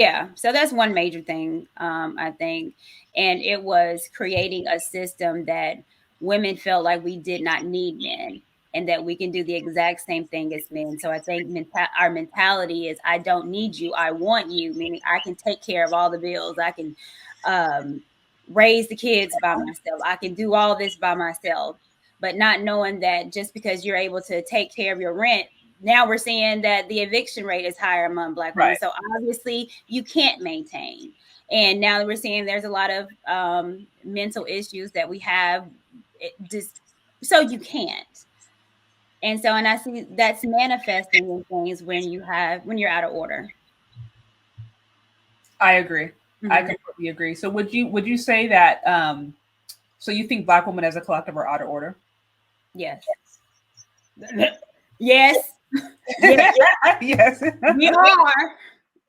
Yeah, so that's one major thing, I think, and it was creating a system that women felt like we did not need men, and that we can do the exact same thing as men. So I think our mentality is, I don't need you, I want you, meaning I can take care of all the bills, I can um, raise the kids by myself, I can do all this by myself, but not knowing that just because you're able to take care of your rent, now we're seeing that the eviction rate is higher among Black women. Right. So obviously you can't maintain. And now we're seeing there's a lot of mental issues that we have, just so you can't. And so, and I see that's manifesting in things when you're out of order. I agree. I Mm-hmm. completely agree. So would you say that so you think Black women as a collective are out of order? Yes. Yes. Yes. Yes. We are.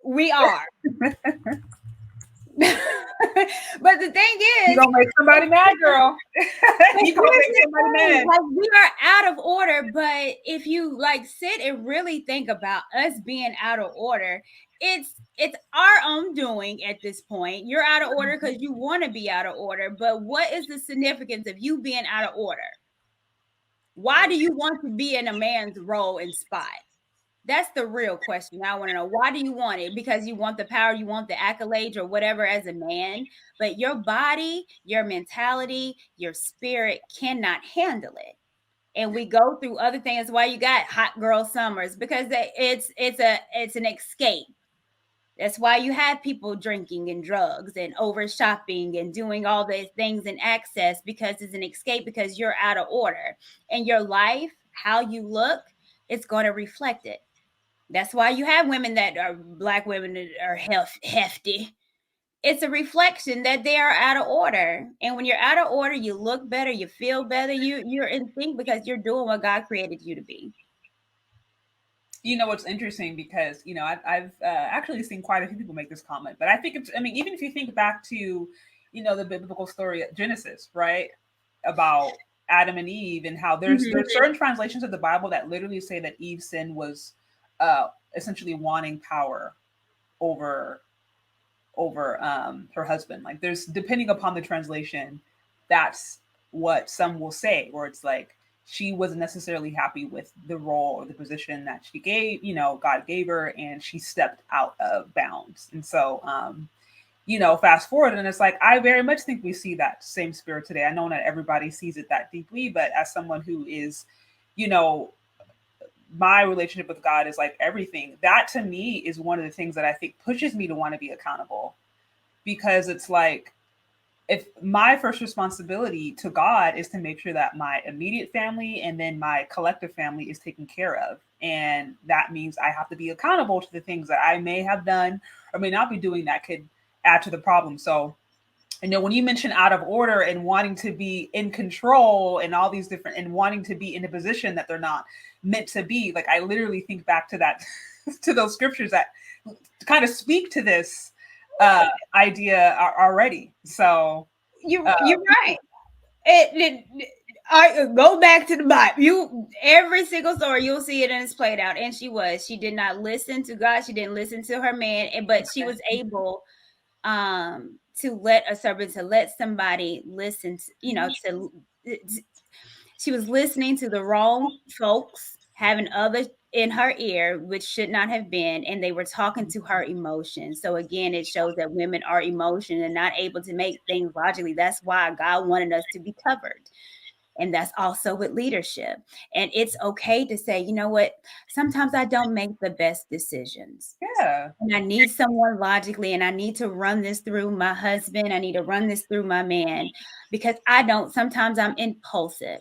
We are. But the thing You is, gonna make somebody mad, girl. You gonna here's make the somebody thing, mad. like, we are out of order, but if you like sit and really think about us being out of order, it's our own doing at this point. You're out of order because you want to be out of order, but what is the significance of you being out of order? Why do you want to be in a man's role and spot? That's the real question. I want to know, why do you want it? Because you want the power, you want the accolades or whatever as a man, but your body, your mentality, your spirit cannot handle it. And we go through other things. That's why you got hot girl summers, because it's an escape. That's why you have people drinking and drugs and over shopping and doing all these things in excess, because it's an escape, because you're out of order. And your life, how you look, it's going to reflect it. That's why you have women that are Black women that are hefty. It's a reflection that they are out of order. And when you're out of order, you look better, you feel better, you're in sync because you're doing what God created you to be. You know what's interesting, because I've actually seen quite a few people make this comment, but I think it's, I mean, even if you think back to the biblical story at Genesis, right, about Adam and Eve, and how there's certain translations of the Bible that literally say that Eve's sin was essentially wanting power over her husband. Like, there's, depending upon the translation, that's what some will say, where it's like she wasn't necessarily happy with the role or the position that she gave, God gave her, and she stepped out of bounds. And so fast forward, and it's like, I very much think we see that same spirit today. I know not everybody sees it that deeply, but as someone who is, you know my relationship with God is like everything. That to me is one of the things that I think pushes me to want to be accountable, because it's like, if my first responsibility to God is to make sure that my immediate family and then my collective family is taken care of. And that means I have to be accountable to the things that I may have done or may not be doing that could add to the problem. So, when you mention out of order and wanting to be in control and all these different, and wanting to be in a position that they're not meant to be, like, I literally think back to that, to those scriptures that kind of speak to this idea already. So You're right. I go back to the Bible. Every single story you'll see it, and it's played out. And she did not listen to God. She didn't listen to her man, but she was able to let somebody listen she was listening to the wrong folks, having others in her ear, which should not have been, and they were talking to her emotions. So again, it shows that women are emotional and not able to make things logically. That's why God wanted us to be covered. And that's also with leadership. And it's okay to say, you know what, sometimes I don't make the best decisions. yeah. And I need someone logically, and I need to run this through my husband. I need to run this through my man, because sometimes I'm impulsive.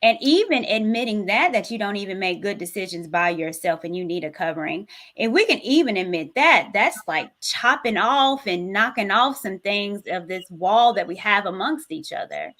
And even admitting that you don't even make good decisions by yourself and you need a covering. And we can even admit that that's like chopping off and knocking off some things of this wall that we have amongst each other.